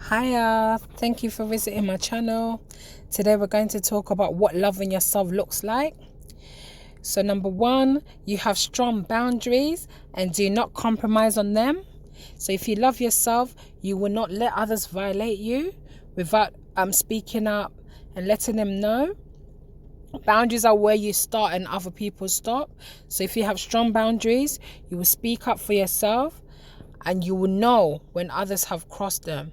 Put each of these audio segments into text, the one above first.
Hiya, thank you for visiting my channel. Today we're going to talk about what loving yourself looks like. So number one, you have strong boundaries and do not compromise on them. So if you love yourself, you will not let others violate you without speaking up and letting them know. Boundaries are where you start and other people stop. So if you have strong boundaries, you will speak up for yourself and you will know when others have crossed them.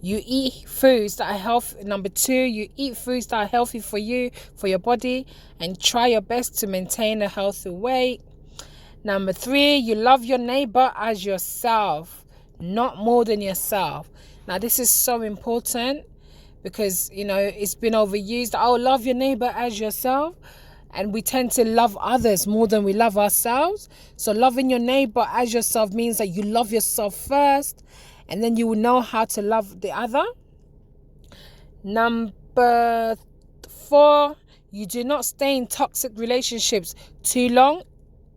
You eat foods that are healthy. Number two, you eat foods that are healthy for you, for your body, and try your best to maintain a healthy weight. Number three, you love your neighbor as yourself, not more than yourself. Now, this is so important because, it's been overused. Oh, love your neighbor as yourself. And we tend to love others more than we love ourselves. So loving your neighbor as yourself means that you love yourself first, and then you will know how to love the other. Number four, you do not stay in toxic relationships too long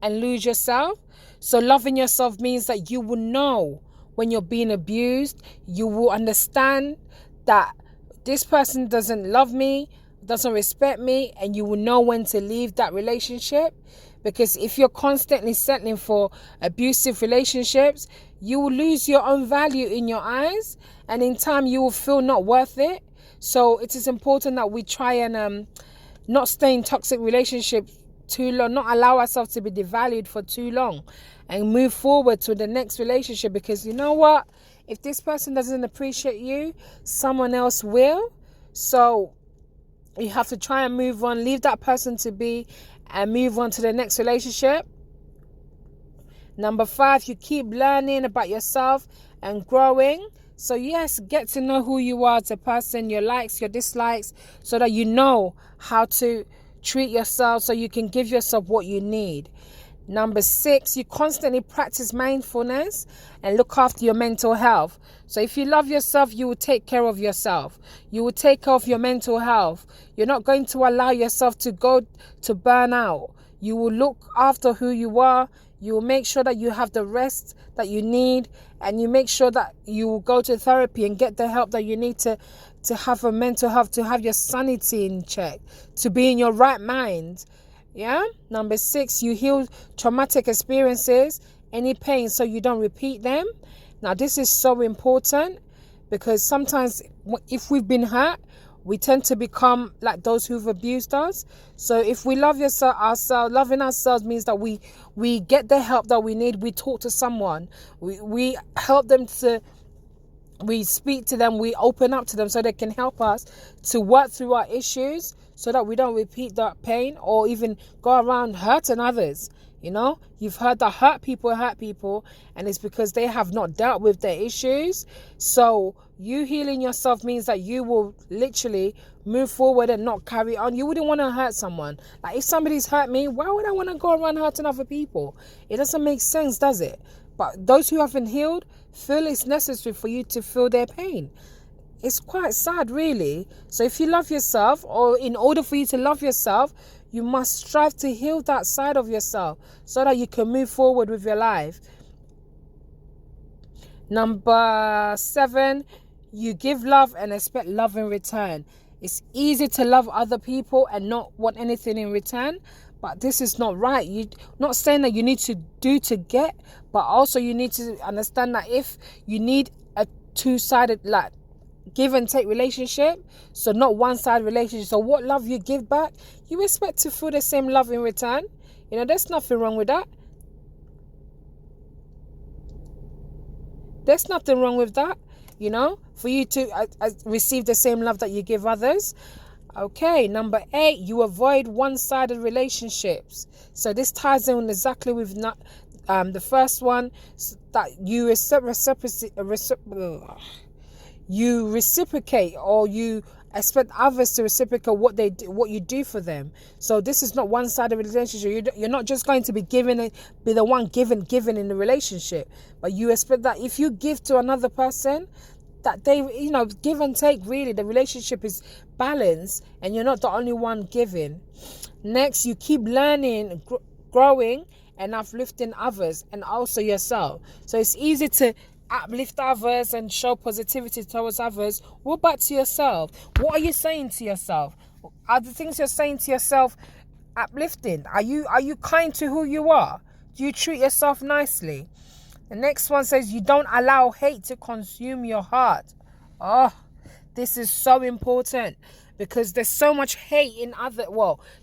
and lose yourself. So loving yourself means that you will know when you're being abused. You will understand that this person doesn't love me, doesn't respect me, and you will know when to leave that relationship. Because if you're constantly settling for abusive relationships, you will lose your own value in your eyes, and in time you will feel not worth it. So it is important that we try and not stay in toxic relationships too long, not allow ourselves to be devalued for too long, and move forward to the next relationship. Because you know what? If this person doesn't appreciate you, someone else will. So you have to try and move on, leave that person to be, and move on to the next relationship. Number five, you keep learning about yourself and growing. So yes, get to know who you are as a person, your likes, your dislikes, so that you know how to treat yourself, so you can give yourself what you need. Number six, you constantly practice mindfulness and look after your mental health. So if you love yourself, you will take care of yourself. You will take care of your mental health. You're not going to allow yourself to go to burnout. You will look after who you are. You will make sure that you have the rest that you need, and you make sure that you will go to therapy and get the help that you need to have a mental health, to have your sanity in check, to be in your right mind. Yeah. Number six, you heal traumatic experiences, any pain, so you don't repeat them. Now, this is so important because sometimes if we've been hurt, we tend to become like those who've abused us. So if we love ourselves, loving ourselves means that we get the help that we need. We talk to someone. We help them we speak to them. We open up to them so they can help us to work through our issues, so that we don't repeat that pain or even go around hurting others. You've heard that hurt people, and it's because they have not dealt with their issues. So you healing yourself means that you will literally move forward and not carry on. You wouldn't want to hurt someone. Like, if somebody's hurt me, why would I want to go around hurting other people? It doesn't make sense, does it? But those who haven't healed feel it's necessary for you to feel their pain. It's quite sad, really. So if you love yourself, or in order for you to love yourself, you must strive to heal that side of yourself so that you can move forward with your life. Number seven, you give love and expect love in return. It's easy to love other people and not want anything in return, but this is not right. You're not saying that you need to do to get, but also you need to understand that if you need a two-sided, like, give and take relationship, so not one-sided relationship. So what love you give back, you expect to feel the same love in return. There's nothing wrong with that. There's nothing wrong with that, for you to receive the same love that you give others. Okay, number eight, you avoid one-sided relationships. So this ties in exactly with the first one, that you reciprocate, or you expect others to reciprocate what you do for them. So this is not one-sided relationship. You're not just going to be the one given in the relationship, but you expect that if you give to another person, that they, give and take. Really, the relationship is balanced, and you're not the only one giving. Next, you keep learning, growing, and uplifting others and also yourself. So it's easy to uplift others and show positivity towards others, what about to yourself? What are you saying to yourself? Are the things you're saying to yourself uplifting? Are you kind to who you are? Do you treat yourself nicely? The next one says you don't allow hate to consume your heart. Oh, this is so important because there's so much hate in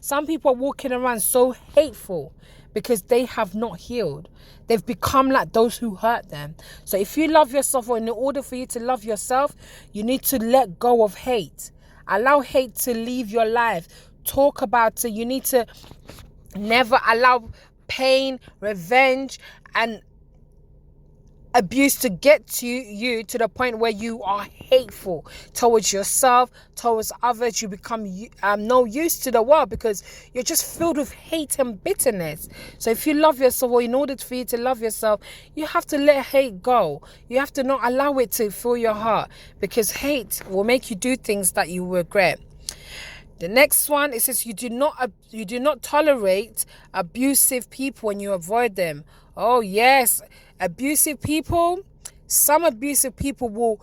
some people are walking around so hateful because they have not healed. They've become like those who hurt them. So if you love yourself, or in order for you to love yourself, you need to let go of hate. Allow hate to leave your life. Talk about it. You need to never allow pain, revenge, and abuse to get to you to the point where you are hateful towards yourself, towards others. You become no use to the world because you're just filled with hate and bitterness. So if you love yourself, or in order for you to love yourself, you have to let hate go. You have to not allow it to fill your heart, because hate will make you do things that you regret. The next one, it says you do not tolerate abusive people and you avoid them. Oh yes, abusive people. Some abusive people will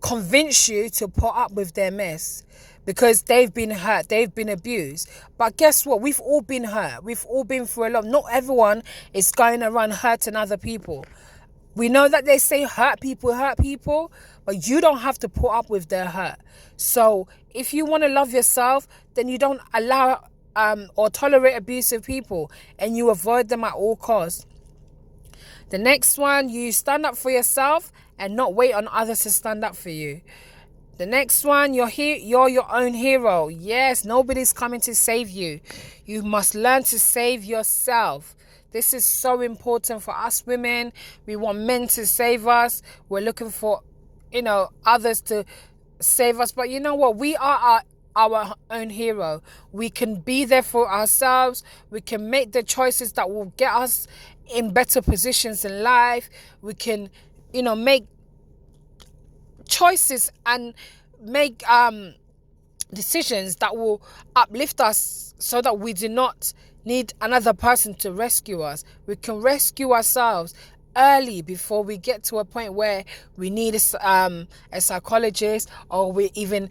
convince you to put up with their mess because they've been hurt, they've been abused. But guess what? We've all been hurt. We've all been through a lot. Not everyone is going around hurting other people. We know that they say hurt people, but you don't have to put up with their hurt. So if you want to love yourself, then you don't allow or tolerate abusive people, and you avoid them at all costs. The next one, you stand up for yourself and not wait on others to stand up for you. The next one, you're your own hero. Yes, nobody's coming to save you. You must learn to save yourself. This is so important for us women. We want men to save us. We're looking for, others to save us. But you know what? We are our own hero. We can be there for ourselves. We can make the choices that will get us in better positions in life. We can, make choices and make decisions that will uplift us, so that we do not need another person to rescue us. We can rescue ourselves early before we get to a point where we need a psychologist, or we're even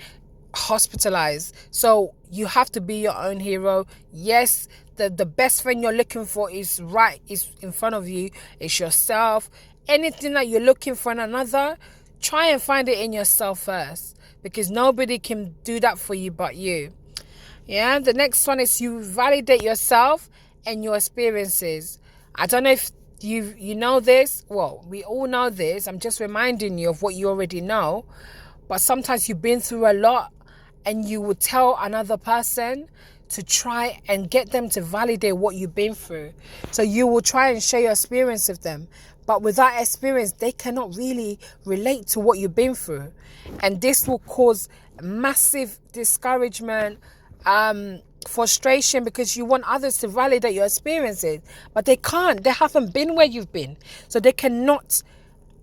hospitalized. So you have to be your own hero. Yes, the best friend you're looking for is in front of you. It's yourself. Anything that you're looking for in another, try and find it in yourself first, because nobody can do that for you but you. Yeah, the next one is you validate yourself and your experiences. I don't know if you know this. Well, we all know this. I'm just reminding you of what you already know. But sometimes you've been through a lot, and you would tell another person to try and get them to validate what you've been through. So you will try and share your experience with them. But with that experience, they cannot really relate to what you've been through. And this will cause massive discouragement, frustration, because you want others to validate your experiences, but they can't. They haven't been where you've been, so they cannot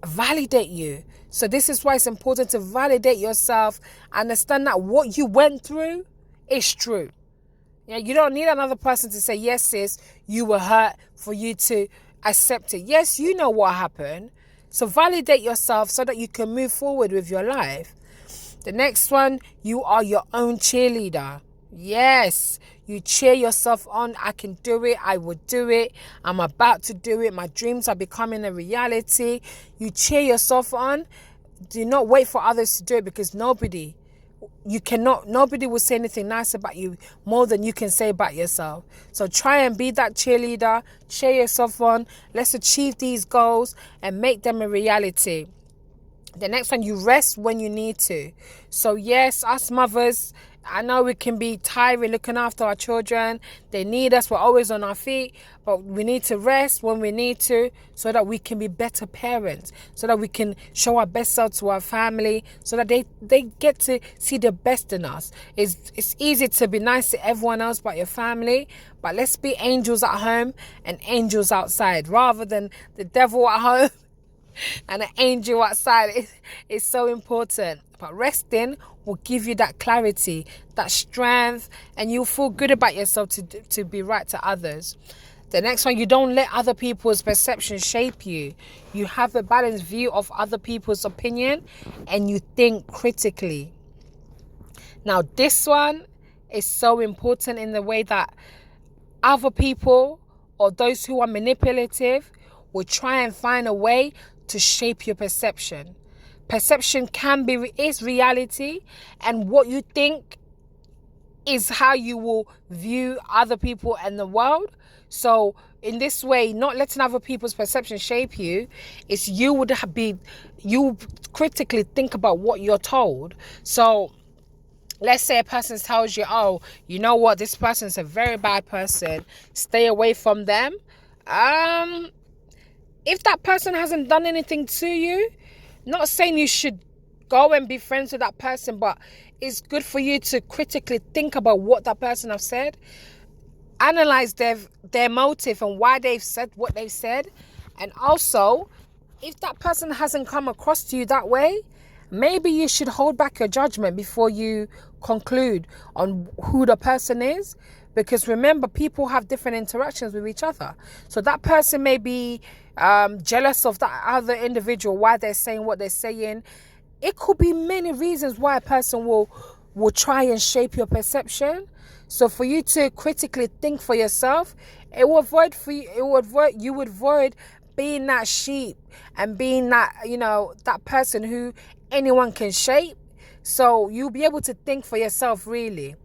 validate you. So this is why it's important to validate yourself. Understand that what you went through is true. Yeah, you don't need another person to say, yes, sis, you were hurt, for you to accept it. Yes, you know what happened. So validate yourself so that you can move forward with your life. The next one, you are your own cheerleader. Yes, you cheer yourself on. I can do it. I will do it. I'm about to do it. My dreams are becoming a reality. You cheer yourself on. Do not wait for others to do it, because nobody will say anything nice about you more than you can say about yourself. So try and be that cheerleader. Cheer yourself on. Let's achieve these goals and make them a reality. The next one, you rest when you need to. So yes, us mothers, I know we can be tiring looking after our children. They need us. We're always on our feet. But we need to rest when we need to, so that we can be better parents, so that we can show our best self to our family, so that they get to see the best in us. It's easy to be nice to everyone else but your family. But let's be angels at home and angels outside, rather than the devil at home and an angel outside. It's so important. But resting will give you that clarity, that strength, and you'll feel good about yourself to be right to others. The next one, you don't let other people's perception shape you. You have a balanced view of other people's opinion and you think critically. Now, this one is so important in the way that other people or those who are manipulative will try and find a way to shape your perception. Perception is reality, and what you think is how you will view other people and the world. So in this way, not letting other people's perception shape you, is you critically think about what you're told. So let's say a person tells you, oh, you know what, this person's a very bad person, stay away from them. If that person hasn't done anything to you, not saying you should go and be friends with that person, but it's good for you to critically think about what that person has said, analyze their motive and why they've said what they've said. And also, if that person hasn't come across to you that way, maybe you should hold back your judgment before you conclude on who the person is. Because remember, people have different interactions with each other. So that person may be jealous of that other individual, why they're saying what they're saying. It could be many reasons why a person will try and shape your perception. So for you to critically think for yourself, you would avoid being that sheep and being that, that person who anyone can shape. So you'll be able to think for yourself, really.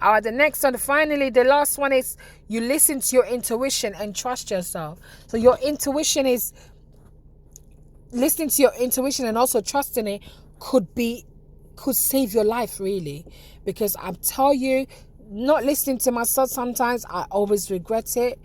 The next one, finally, the last one is you listen to your intuition and trust yourself. So your intuition is listening to your intuition and also trusting it could save your life, really. Because I tell you, not listening to myself sometimes, I always regret it.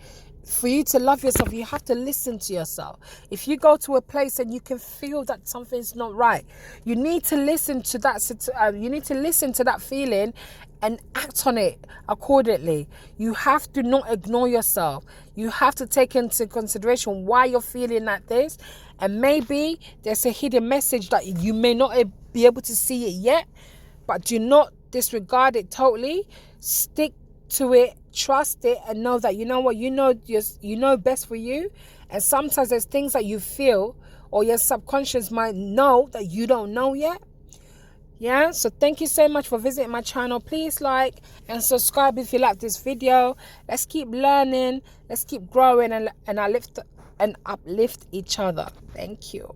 For you to love yourself, you have to listen to yourself. If you go to a place and you can feel that something's not right, you need to listen to that. You need to listen to that feeling and act on it accordingly. You have to not ignore yourself. You have to take into consideration why you're feeling like this, and maybe there's a hidden message that you may not be able to see it yet, but do not disregard it totally. Stick to it, trust it, and know that you know best for you. And sometimes there's things that you feel or your subconscious might know that you don't know yet. Yeah, so thank you so much for visiting my channel. Please like and subscribe if you like this video. Let's keep learning, let's keep growing and uplift each other. Thank you.